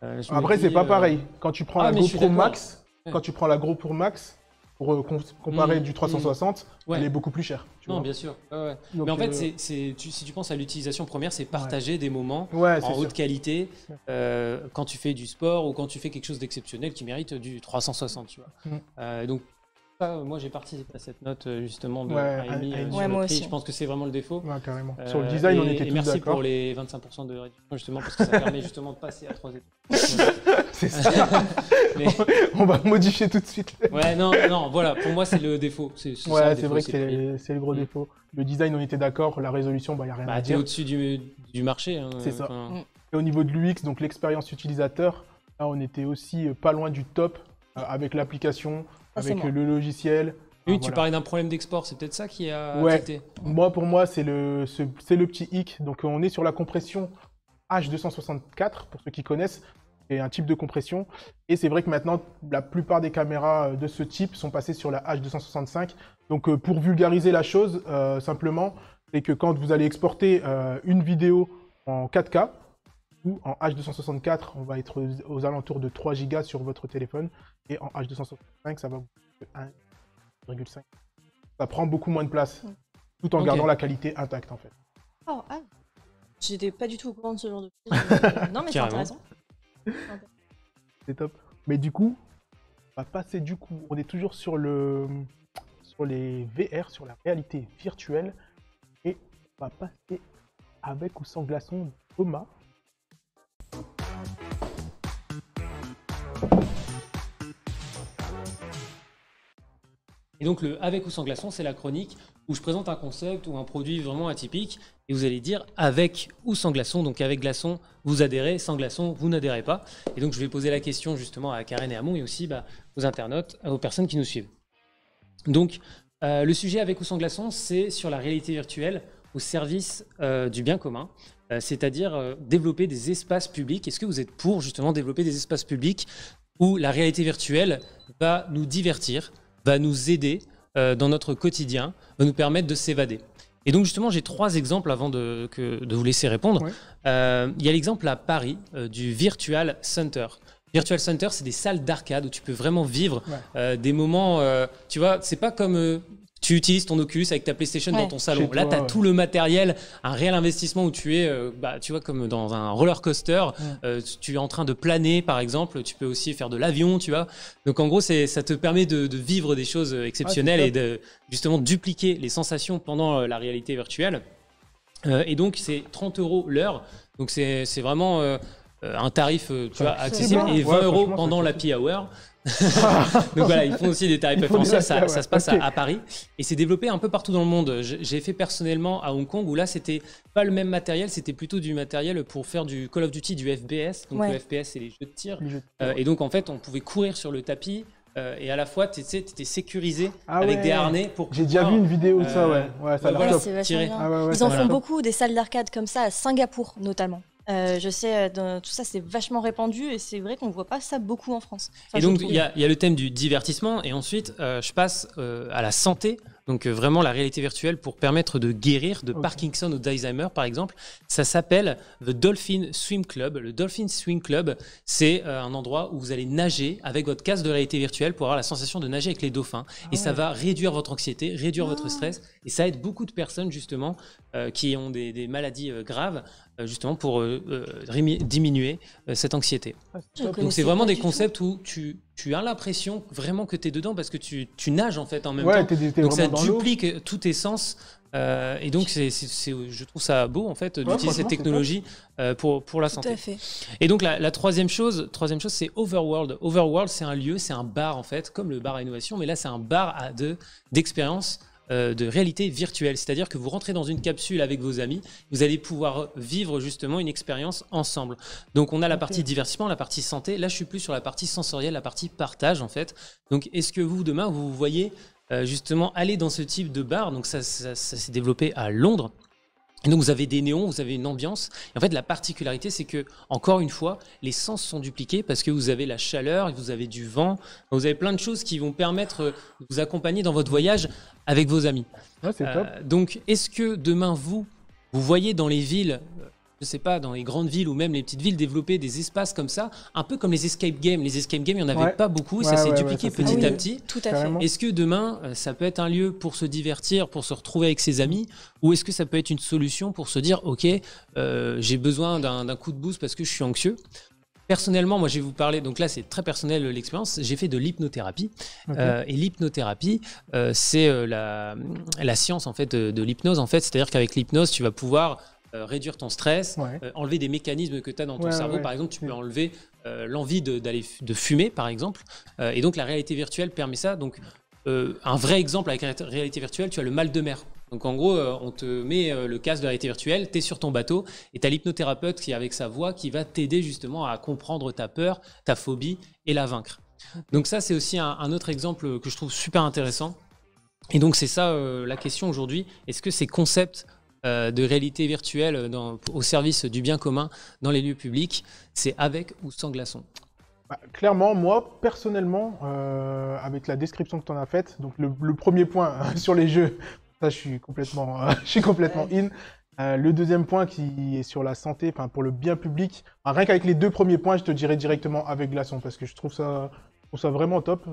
Je me Après, dis, c'est pas pareil. Quand tu prends Ah, la mais je suis GoPro d'accord. Max, Ouais. quand tu prends la GoPro Max, pour comparer Mm, du 360, Ouais. elle est beaucoup plus chère. Tu Non, vois. bien sûr. Ouais, ouais. Donc, Mais en fait, si tu penses à l'utilisation première, c'est partager des moments ouais, c'est en sûr. haute qualité quand tu fais du sport ou quand tu fais quelque chose d'exceptionnel qui mérite du 360, tu vois. Donc, ça, moi, j'ai participé à cette note justement de Ouais, Amy, Amy. sur Ouais, le moi prix. aussi. Je pense que c'est vraiment le défaut. Ouais, carrément. Sur le design, on était et tous merci d'accord. pour les 25% de réduction, justement, parce que ça permet justement de passer à 3 étoiles. C'est ça. Mais- On va modifier tout de suite. ouais, non, voilà, pour moi, c'est le défaut. C'est ça, Ouais, le c'est défaut, vrai que le prix. c'est le gros défaut. Le design, on était d'accord. La résolution, bah, il n'y a rien à Bah, t'es dire. au-dessus du marché. Hein, C'est ça. enfin, Et au niveau de l'UX, donc l'expérience utilisateur, là, on était aussi pas loin du top avec l'application, Ça, c'est avec moi. le logiciel. Oui, Ah, tu voilà. parlais d'un problème d'export, c'est peut-être ça qui a Ouais. affecté. Pour moi, c'est le petit hic. Donc, on est sur la compression H264, pour ceux qui connaissent. C'est un type de compression. Et c'est vrai que maintenant, la plupart des caméras de ce type sont passées sur la H265. Donc, pour vulgariser la chose, simplement, c'est que quand vous allez exporter une vidéo en 4K ou en H264, on va être aux alentours de 3 Go sur votre téléphone. Et en H265, ça va vous coûter 1,5. Ça prend beaucoup moins de place, tout en Ok. gardant la qualité intacte, en fait. Oh, ah. J'étais pas du tout au courant de ce genre de choses. Non, mais c'est Carrément. intéressant. C'est top. Mais du coup, on va passer du coup, on est toujours sur les VR, sur la réalité virtuelle, et on va passer avec ou sans glaçon Thomas. Et donc, le avec ou sans glaçon, c'est la chronique où je présente un concept ou un produit vraiment atypique et vous allez dire avec ou sans glaçon. Donc, avec glaçon, vous adhérez, sans glaçon, vous n'adhérez pas. Et donc, je vais poser la question justement à Karen et Amon et aussi aux internautes, aux personnes qui nous suivent. Donc, le sujet avec ou sans glaçon, c'est sur la réalité virtuelle au service du bien commun, c'est-à-dire développer des espaces publics. Est-ce que vous êtes pour justement développer des espaces publics où la réalité virtuelle va nous divertir, va nous aider dans notre quotidien, va nous permettre de s'évader. Et donc justement, j'ai 3 exemples avant de vous laisser répondre. Ouais. Il y a l'exemple à Paris du Virtual Center. Virtual Center, c'est des salles d'arcade où tu peux vraiment vivre des moments, tu vois, c'est pas comme tu utilises ton Oculus avec ta PlayStation Ouais. dans ton salon. Chez Là, toi, tu as ouais. tout le matériel, un réel investissement où tu es, tu vois, comme dans un roller coaster. Tu es en train de planer, par exemple. Tu peux aussi faire de l'avion, tu vois. Donc, en gros, ça te permet de vivre des choses exceptionnelles et de justement dupliquer les sensations pendant la réalité virtuelle. Et donc, c'est 30 € l'heure. Donc, c'est vraiment un tarif tu vois, accessible. bien. Et 20 Ouais, € franchement, pendant c'est l'happy hour. Donc voilà, ils font aussi des tarifs Ils font préférentiels, des affaires, ça se passe ok. à Paris et c'est développé un peu partout dans le monde. J'ai fait personnellement à Hong Kong où là c'était pas le même matériel, c'était plutôt du matériel pour faire du Call of Duty, du FPS. Donc Ouais. le FPS c'est les jeux de tir. Les jeux de tir. Et donc en fait on pouvait courir sur le tapis et à la fois tu étais sécurisé Ah avec ouais. des harnais pour J'ai déjà pouvoir, vu une vidéo de ça, ouais. Ouais, ça a l'air voilà, top. c'est vachement tirer. bien. Ah ouais, ouais, Ils ça en a l'air font top. beaucoup des salles d'arcade comme ça à Singapour notamment. Je sais, tout ça c'est vachement répandu et c'est vrai qu'on voit pas ça beaucoup en France. Enfin, Et je donc, trouve. il y a le thème du divertissement, et ensuite, je passe à la santé. Donc, vraiment, la réalité virtuelle pour permettre de guérir de Ok. Parkinson ou d'Alzheimer, par exemple. Ça s'appelle The Dolphin Swim Club. Le Dolphin Swim Club, c'est un endroit où vous allez nager avec votre casque de réalité virtuelle pour avoir la sensation de nager avec les dauphins. Et ça va réduire votre anxiété, réduire votre stress. Et ça aide beaucoup de personnes, justement, qui ont des maladies graves, justement, pour diminuer cette anxiété. Ah, c'est Je top. connais- Donc c'est connaissais vraiment pas des du concepts où tu as l'impression vraiment que tu es dedans parce que tu nages en fait en même Ouais, temps. t'es Donc ça vraiment dans l'eau. duplique tous tes sens. Et donc je trouve ça beau en fait d'utiliser franchement, cette c'est technologie pour la Tout santé. à fait. Et donc la troisième chose c'est Overworld. Overworld c'est un lieu, c'est un bar en fait, comme le bar à innovation, mais là c'est un bar d'expérience de réalité virtuelle. C'est-à-dire que vous rentrez dans une capsule avec vos amis, vous allez pouvoir vivre justement une expérience ensemble. Donc on a la partie divertissement, la partie santé. Là je suis plus sur la partie sensorielle, la partie partage en fait. Donc est-ce que vous demain vous voyez justement aller dans ce type de bar? Donc ça s'est développé à Londres. Et donc vous avez des néons, vous avez une ambiance. Et en fait, la particularité, c'est que encore une fois, les sens sont dupliqués parce que vous avez la chaleur, vous avez du vent, vous avez plein de choses qui vont permettre de vous accompagner dans votre voyage avec vos amis. Ouais, c'est top. Donc, est-ce que demain vous voyez dans les villes, je sais pas, dans les grandes villes ou même les petites villes développer des espaces comme ça, un peu comme les escape games. Les escape games, il n'y en avait Ouais. pas beaucoup, et ça Ouais, s'est ouais, dupliqué ouais, ça, c'est petit Ah à oui, petit. tout à Carrément. fait. Est-ce que demain, ça peut être un lieu pour se divertir, pour se retrouver avec ses amis, ou est-ce que ça peut être une solution pour se dire, ok, j'ai besoin d'un coup de boost parce que je suis anxieux? Personnellement, moi, je vais vous parler, donc là, c'est très personnel l'expérience, j'ai fait de l'hypnothérapie. Ok. Et l'hypnothérapie, c'est la science en fait, de l'hypnose. En fait, c'est-à-dire qu'avec l'hypnose, tu vas pouvoir réduire ton stress, Ouais. enlever des mécanismes que tu as dans ton Ouais, cerveau. ouais. Par exemple, tu peux enlever l'envie de fumer, par exemple. Et donc, la réalité virtuelle permet ça. Donc, un vrai exemple avec la réalité virtuelle, tu as le mal de mer. Donc, en gros, on te met le casque de réalité virtuelle, tu es sur ton bateau et tu as l'hypnothérapeute qui, avec sa voix, qui va t'aider justement à comprendre ta peur, ta phobie et la vaincre. Donc, ça, c'est aussi un autre exemple que je trouve super intéressant. Et donc, c'est ça la question aujourd'hui. Est-ce que ces concepts de réalité virtuelle au service du bien commun dans les lieux publics, c'est avec ou sans glaçons? Bah, clairement, moi, personnellement, avec la description que tu en as faite, donc le premier point sur les jeux, ça, je suis complètement in. Le deuxième point qui est sur la santé, enfin pour le bien public, rien qu'avec les deux premiers points, je te dirais directement avec glaçon, parce que je trouve ça vraiment top.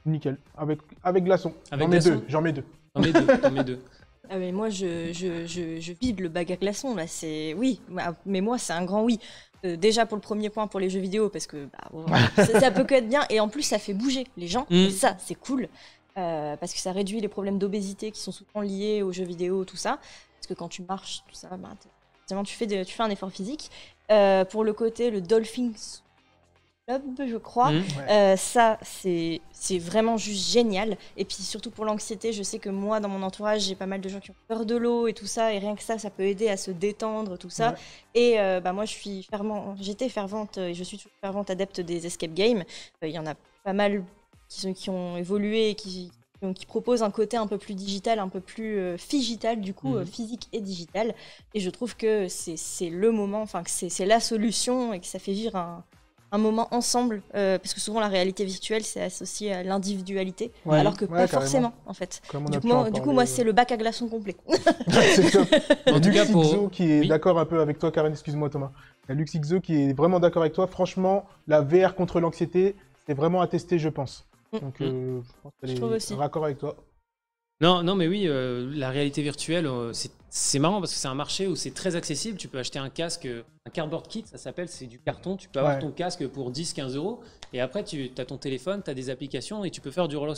Nickel. Avec glaçon. Avec glaçon J'en mets deux. T'en mets deux. Ah mais moi je vide le bac à glaçons là, c'est oui, mais moi c'est un grand oui. Déjà pour le premier point pour les jeux vidéo parce que ça peut que être bien et en plus ça fait bouger les gens et ça c'est cool parce que ça réduit les problèmes d'obésité qui sont souvent liés aux jeux vidéo tout ça parce que quand tu marches tout ça tu fais un effort physique. Pour le côté le Dolphin Club je crois. Ça, c'est vraiment juste génial. Et puis surtout pour l'anxiété, je sais que moi, dans mon entourage, j'ai pas mal de gens qui ont peur de l'eau et tout ça. Et rien que ça peut aider à se détendre, tout ça. Ouais. Et moi, j'étais fervente et je suis toujours fervente adepte des escape games. Il y en a pas mal qui ont évolué et qui proposent un côté un peu plus digital, un peu plus figital, du coup, physique et digital. Et je trouve que c'est le moment, enfin, que c'est la solution et que ça fait vivre un moment ensemble, parce que souvent la réalité virtuelle c'est associé à l'individualité, alors que pas carrément. forcément en fait. Comme on Du a coup, pu en moi parler, c'est le bac à glaçons complet. C'est top. En tout cas, Luxixo qui est Oui. d'accord un peu avec toi, Karen, excuse-moi Thomas. Il y a Luxixo qui est vraiment d'accord avec toi. Franchement, la VR contre l'anxiété, c'est vraiment à tester, je pense. Donc, je pense qu'elle Je trouve est aussi. raccord avec toi. Non, mais oui, la réalité virtuelle, c'est marrant parce que c'est un marché où c'est très accessible. Tu peux acheter un casque, un cardboard kit, ça s'appelle, c'est du carton. Tu peux avoir ton casque pour 10-15 euros. Et après, tu as ton téléphone, tu as des applications et tu peux faire du roller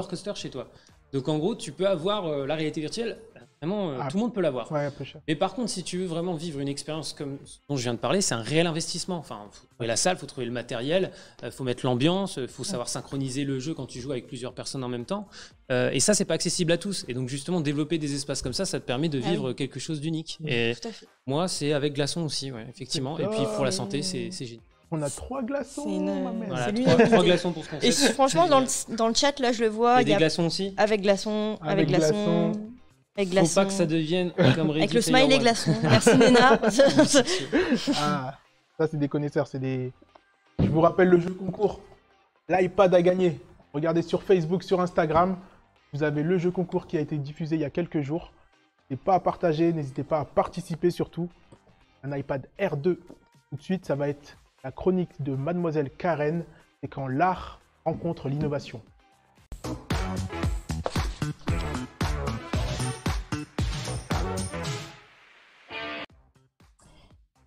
coaster chez toi. Donc en gros, tu peux avoir la réalité virtuelle Vraiment, tout le monde peut l'avoir. Ouais, peu cher. Mais par contre, si tu veux vraiment vivre une expérience comme ce dont je viens de parler, c'est un réel investissement. Enfin, faut trouver la salle, faut trouver le matériel, faut mettre l'ambiance, faut savoir synchroniser le jeu quand tu joues avec plusieurs personnes en même temps. Et ça, c'est pas accessible à tous. Et donc justement, développer des espaces comme ça te permet de vivre quelque chose d'unique. Et Tout à fait. moi, c'est avec glaçons aussi, ouais, effectivement. Et puis pour la santé, c'est génial. On a 3 glaçons, C'est une- ma mère. Voilà, C'est lui, 3 glaçons pour ce Et concept. franchement, dans le chat, là, je le vois. Et des glaçons aussi. Avec glaçons, Avec glaçons. avec Faut glaçons. pas que ça devienne comme Ready Avec le Player smiley One. glaçon. Merci Néna. Ah, ça c'est des connaisseurs, c'est des... Je vous rappelle le jeu concours. L'iPad a gagné. Regardez sur Facebook, sur Instagram. Vous avez le jeu concours qui a été diffusé il y a quelques jours. N'hésitez pas à partager, n'hésitez pas à participer surtout. Un iPad R2. Tout de suite, ça va être la chronique de Mademoiselle Karen. C'est quand l'art rencontre l'innovation.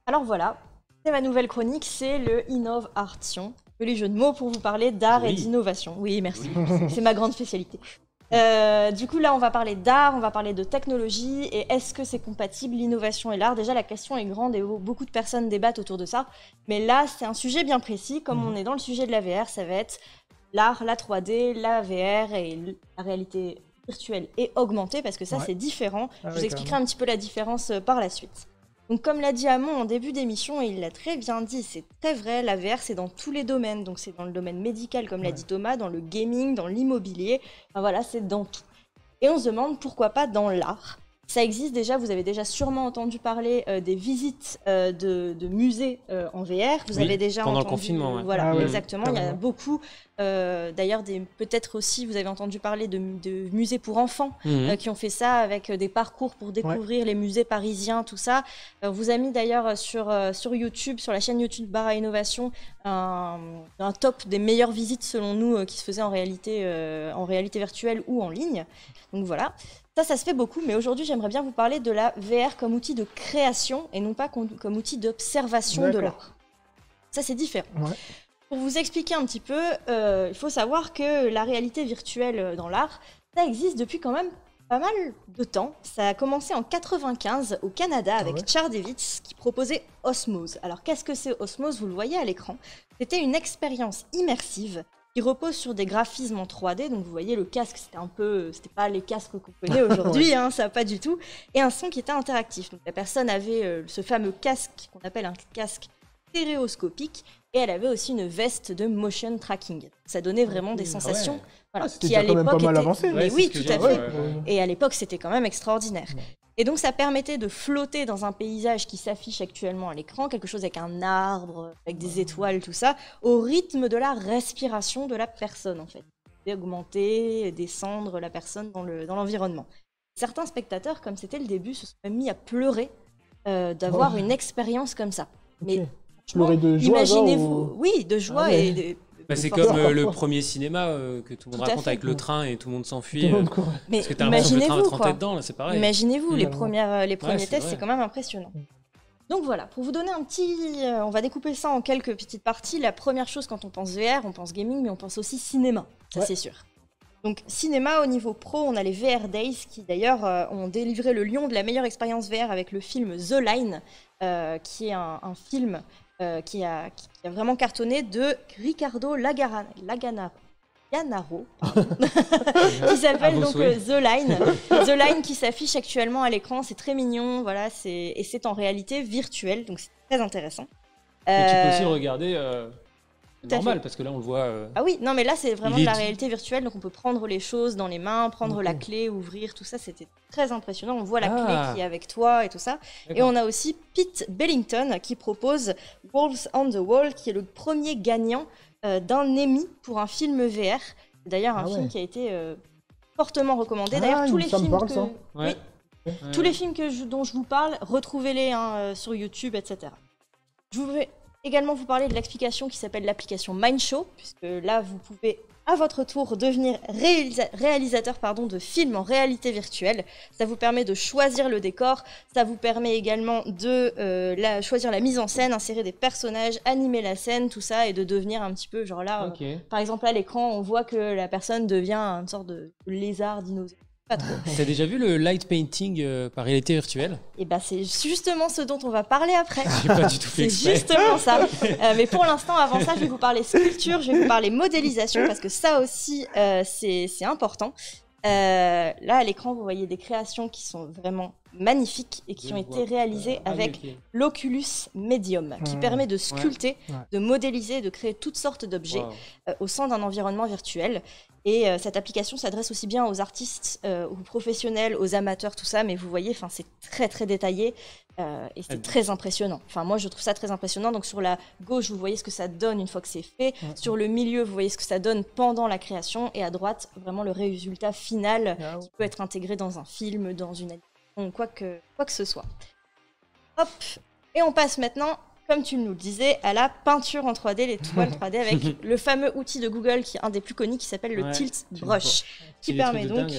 Alors voilà, c'est ma nouvelle chronique, c'est le Innov Artion. Joli jeu de mots pour vous parler d'art et Oui. d'innovation. Oui, merci. C'est ma grande spécialité. Du coup, là, on va parler d'art, on va parler de technologie, et est-ce que c'est compatible l'innovation et l'art? Déjà, la question est grande et beaucoup de personnes débattent autour de ça. Mais là, c'est un sujet bien précis. Comme on est dans le sujet de la VR, ça va être l'art, la 3D, la VR et la réalité virtuelle et augmentée, parce que ça, Ouais. c'est différent. Ah Je ouais, vous expliquerai un petit peu la différence par la suite. Donc, comme l'a dit Amon en début d'émission, et il l'a très bien dit, c'est très vrai, la VR, c'est dans tous les domaines. Donc, c'est dans le domaine médical, comme l'a dit Thomas, dans le gaming, dans l'immobilier. Enfin, voilà, c'est dans tout. Et on se demande pourquoi pas dans l'art. Ça existe déjà, vous avez déjà sûrement entendu parler des visites de musées en VR. Vous Oui, avez déjà pendant le entendu, confinement, ouais. Voilà, Ah ouais, exactement. Il y en a carrément. beaucoup. D'ailleurs, peut-être aussi, vous avez entendu parler de musées pour enfants Mhm. qui ont fait ça avec des parcours pour découvrir les musées parisiens, tout ça. On vous a mis d'ailleurs sur YouTube, sur la chaîne YouTube Bara Innovation, un top des meilleures visites selon nous qui se faisaient en réalité virtuelle ou en ligne. Donc voilà. Ça se fait beaucoup, mais aujourd'hui, j'aimerais bien vous parler de la VR comme outil de création et non pas comme outil d'observation de D'accord. l'art. Ça, c'est différent. Ouais. Pour vous expliquer un petit peu, il faut savoir que la réalité virtuelle dans l'art, ça existe depuis quand même pas mal de temps. Ça a commencé en 95 au Canada avec ouais. Charles Davis qui proposait Osmose. Alors qu'est-ce que c'est Osmose? Vous le voyez à l'écran. C'était une expérience immersive qui repose sur des graphismes en 3D. Donc vous voyez le casque, c'était pas les casques qu'on connaît aujourd'hui, hein, ça pas du tout. Et un son qui était interactif. Donc la personne avait ce fameux casque qu'on appelle un casque stéréoscopique et elle avait aussi une veste de motion tracking. Ça donnait vraiment des sensations voilà, c'était qui à déjà quand même l'époque pas mal étaient... avancé. Mais Ouais, c'est oui, ce que tout j'ai à dit, fait. ouais. Et à l'époque, c'était quand même extraordinaire. Ouais. Et donc, ça permettait de flotter dans un paysage qui s'affiche actuellement à l'écran, quelque chose avec un arbre, avec des étoiles, tout ça, au rythme de la respiration de la personne, en fait. Et augmenter, descendre la personne dans l'environnement. Certains spectateurs, comme c'était le début, se sont même mis à pleurer d'avoir une expérience comme ça. Mais Ok. Pleurer de joie, imaginez-vous, genre, ou- oui, de joie Ah ouais. et de... Bah, c'est forceur, comme quoi. le premier cinéma que tout le monde Tout à raconte fait. avec le train et tout le monde s'enfuit. Tout le monde court. Mais Parce que t'as l'impression que le train va imaginez-vous, te rentrer quoi. dedans, là, c'est pareil. Imaginez-vous, les Ouais. premiers c'est tests, vrai. c'est quand même impressionnant. Donc voilà, pour vous donner un petit... on va découper ça en quelques petites parties. La première chose, quand on pense VR, on pense gaming, mais on pense aussi cinéma, ça Ouais. c'est sûr. Donc cinéma, au niveau pro, on a les VR Days, qui d'ailleurs ont délivré le lion de la meilleure expérience VR avec le film The Line, qui est un film qui a vraiment cartonné de Ricardo Laganaro, qui s'appelle À vos donc souhaits. The Line. The Line qui s'affiche actuellement à l'écran, c'est très mignon, voilà, et c'est en réalité virtuelle, donc c'est très intéressant. Mais tu peux Euh, aussi regarder à normal, fait. parce que là, on le voit. Ah oui, non mais là c'est vraiment Il de la est- réalité virtuelle, donc on peut prendre les choses dans les mains, prendre la Ok. clé, ouvrir, tout ça, c'était très impressionnant. On voit la Ah. clé qui est avec toi et tout ça. Et D'accord. on a aussi Pete Bellington qui propose Wolves on the Wall, qui est le premier gagnant d'un Emmy pour un film VR. C'est d'ailleurs un Ah film ouais. qui a été fortement recommandé. Ah, D'ailleurs, tous les ça me films parle, que... ça. Ouais. Oui, tous les films dont je vous parle, retrouvez-les sur YouTube, etc. Je voudrais également vous parler de l'application qui s'appelle l'application Mindshow, puisque là, vous pouvez à votre tour devenir réalisateur de films en réalité virtuelle. Ça vous permet de choisir le décor, ça vous permet également de choisir la mise en scène, insérer des personnages, animer la scène, tout ça, et de devenir un petit peu, genre là, Ok. par exemple à l'écran, on voit que la personne devient une sorte de lézard, dinosaure, Pas trop. T'as déjà vu le light painting par réalité virtuelle? Et bah c'est justement ce dont on va parler après. J'ai pas du tout fait C'est exprès. justement ça. Mais pour l'instant, avant ça, je vais vous parler sculpture, je vais vous parler modélisation, parce que ça aussi, c'est important. Là, à l'écran, vous voyez des créations qui sont vraiment magnifiques et qui ont été réalisées avec l'Oculus Medium, qui permet de sculpter, de modéliser, de créer toutes sortes d'objets au sein d'un environnement virtuel. Et cette application s'adresse aussi bien aux artistes, aux professionnels, aux amateurs, tout ça. Mais vous voyez, c'est très très détaillé et c'est très impressionnant. Enfin, moi, je trouve ça très impressionnant. Donc sur la gauche, vous voyez ce que ça donne une fois que c'est fait. Sur le milieu, vous voyez ce que ça donne pendant la création. Et à droite, vraiment le résultat final qui peut être intégré dans un film, dans une animation, quoi que ce soit. Hop. Et on passe maintenant, comme tu nous le disais, à la peinture en 3D, les toiles 3D, avec le fameux outil de Google qui est un des plus connus, qui s'appelle le Tilt Brush, qui permet donc...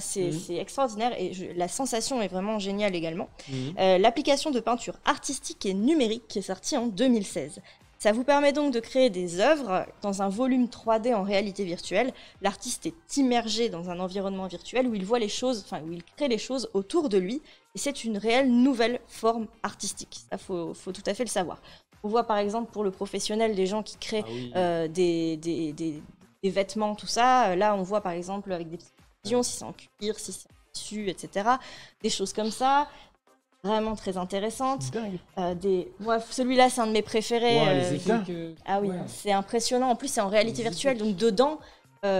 c'est extraordinaire et la sensation est vraiment géniale également. L'application de peinture artistique et numérique qui est sortie en 2016. Ça vous permet donc de créer des œuvres dans un volume 3D en réalité virtuelle. L'artiste est immergé dans un environnement virtuel où il voit les choses, où il crée les choses autour de lui. Et c'est une réelle nouvelle forme artistique. Ça, faut tout à fait le savoir. On voit par exemple pour le professionnel des gens qui créent des vêtements, tout ça. Là, on voit par exemple avec des petites précisions, si c'est en cuir, si c'est en tissu, etc. Des choses comme ça. Vraiment très intéressantes. Moi, celui-là, c'est un de mes préférés. Les effets Ah oui, c'est impressionnant. En plus, c'est en réalité virtuelle, donc dedans,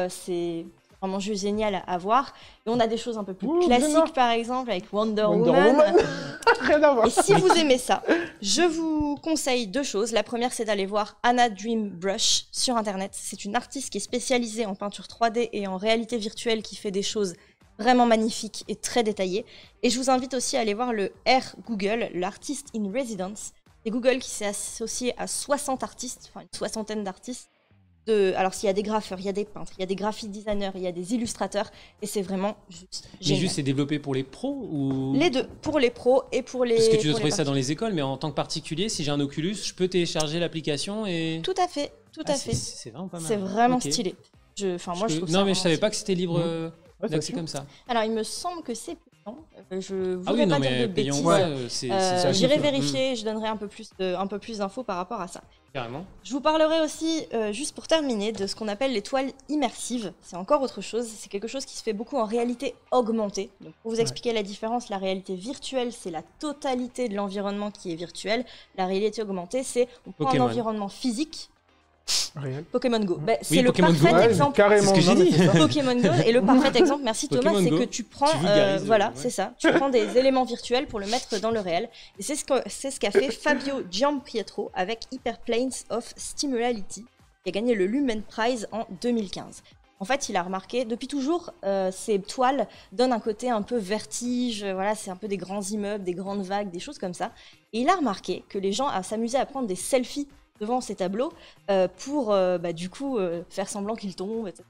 c'est vraiment juste génial à voir. Et on a des choses un peu plus classiques, par exemple, avec Wonder Woman. Rien à voir. Et si vous aimez ça, je vous conseille 2 choses. La première, c'est d'aller voir Anna Dream Brush sur Internet. C'est une artiste qui est spécialisée en peinture 3D et en réalité virtuelle, qui fait des choses vraiment magnifique et très détaillé. Et je vous invite aussi à aller voir le R Google, l'Artist in Residence. C'est Google qui s'est associé à 60 artistes, une soixantaine d'artistes. Alors s'il y a des graffeurs, il y a des peintres, il y a des graphic designers, il y a des illustrateurs, et c'est vraiment juste génial. Mais c'est développé pour les pros ou... Les deux, pour les pros et pour les... Parce que tu dois trouver ça dans les écoles, mais en tant que particulier, si j'ai un Oculus, je peux télécharger l'application et... Tout à fait, C'est vraiment pas mal. C'est vraiment stylé. Moi, je trouve ça. Non, mais je savais stylé. pas que c'était libre d'accès comme ça. Alors, il me semble que c'est payant. Je Ah oui, voudrais non, pas dire mais de payant, bêtises. J'irai vérifier, Mm. je donnerai un peu plus d'infos par rapport à ça. Carrément. Je vous parlerai aussi, juste pour terminer, de ce qu'on appelle les toiles immersives. C'est encore autre chose, c'est quelque chose qui se fait beaucoup en réalité augmentée. Donc, pour vous expliquer la différence, la réalité virtuelle, c'est la totalité de l'environnement qui est virtuel. La réalité augmentée, c'est on prend un environnement physique. Réel. Pokémon Go. C'est Oui, le Pokémon parfait Go. exemple. Carrément, C'est ce que j'ai dit. Pokémon Go. Et le parfait exemple, merci Thomas, Pokémon c'est Go, que tu prends, tu vulgarises, c'est ça, tu prends des éléments virtuels pour le mettre dans le réel. Et c'est ce qu'a fait Fabio Giampietro avec Hyperplanes of Stimulality, qui a gagné le Lumen Prize en 2015. En fait, il a remarqué, depuis toujours, ces toiles donnent un côté un peu vertige, c'est un peu des grands immeubles, des grandes vagues, des choses comme ça. Et il a remarqué que les gens s'amusaient à prendre des selfies devant ces tableaux pour faire semblant qu'ils tombent, etc.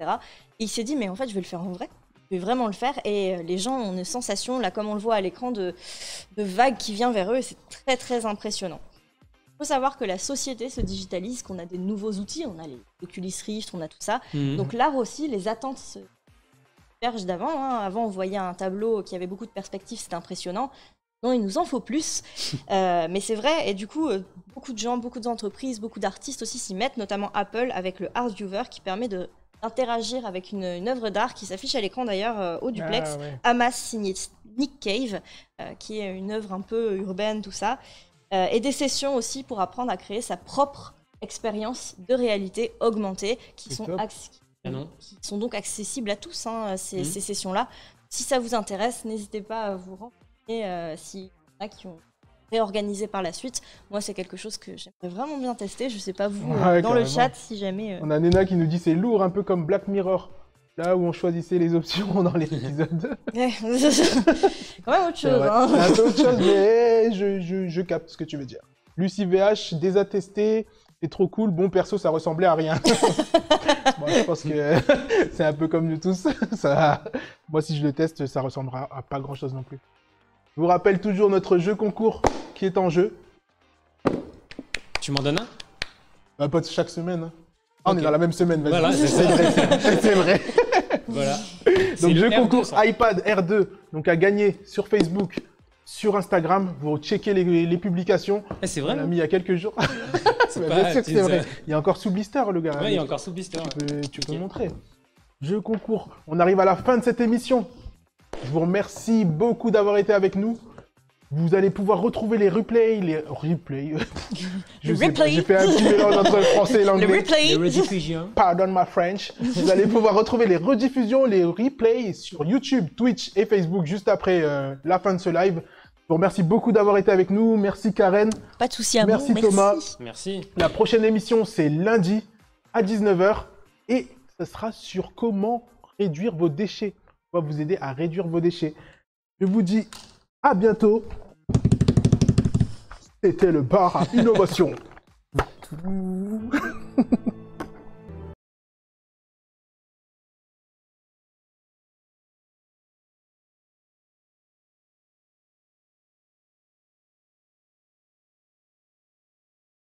Et il s'est dit, mais en fait, je vais le faire en vrai. Je vais vraiment le faire. Et les gens ont une sensation, là, comme on le voit à l'écran, de vague qui vient vers eux. Et c'est très, très impressionnant. Il faut savoir que la société se digitalise, qu'on a des nouveaux outils. On a les Oculus Rift, on a tout ça. Donc l'art aussi, les attentes se divergent d'avant. Avant, on voyait un tableau qui avait beaucoup de perspectives, c'était impressionnant. Non, il nous en faut plus, mais c'est vrai, et du coup, beaucoup de gens, beaucoup d'entreprises, beaucoup d'artistes aussi s'y mettent, notamment Apple avec le Art Viewer qui permet d'interagir avec une œuvre d'art qui s'affiche à l'écran d'ailleurs au duplex, Hamas signé Nick Cave, qui est une œuvre un peu urbaine, tout ça, et des sessions aussi pour apprendre à créer sa propre expérience de réalité augmentée qui sont donc accessibles à tous, ces sessions-là. Si ça vous intéresse, n'hésitez pas à vous rendre. Et s'il y en a qui ont réorganisé par la suite, moi c'est quelque chose que j'aimerais vraiment bien tester. Je sais pas vous, dans le chat, si jamais... On a Nena qui nous dit c'est lourd, un peu comme Black Mirror, là où on choisissait les options dans les épisodes. Quand même autre chose. C'est un peu autre chose, mais je capte ce que tu veux dire. Lucie VH, désattesté, c'est trop cool. Bon, perso, ça ressemblait à rien. Bon, je pense que c'est un peu comme nous tous. Moi, si je le teste, ça ressemblera à pas grand-chose non plus. Je vous rappelle toujours notre jeu concours qui est en jeu. Tu m'en donnes un? Pas chaque semaine. On est dans la même semaine, vas-y. Voilà, c'est ça. C'est vrai. Voilà. C'est Donc, le jeu R2, concours ça. iPad R2, donc à gagner sur Facebook, sur Instagram. Vous checkez les publications. Eh, c'est On vrai. l'a mis il y a quelques jours. C'est Mais pas- bien sûr que c'est vrai. Il y a encore sous blister, le gars. Ouais, il y a encore sous blister. Tu peux Ok. montrer. Jeu concours. On arrive à la fin de cette émission. Je vous remercie beaucoup d'avoir été avec nous. Vous allez pouvoir retrouver les replays, Je sais pas, replays. j'ai fait un petit mélange entre le français et Le l'anglais. Les replay. rediffusions. Pardon my French. Vous allez pouvoir retrouver les rediffusions, les replays sur YouTube, Twitch et Facebook juste après la fin de ce live. Je vous remercie beaucoup d'avoir été avec nous. Merci Karen. Pas de souci à Merci vous. Thomas. Merci. La prochaine émission, c'est lundi à 19h et ce sera sur comment réduire vos déchets. On va vous aider à réduire vos déchets. Je vous dis à bientôt. C'était le bar à innovation.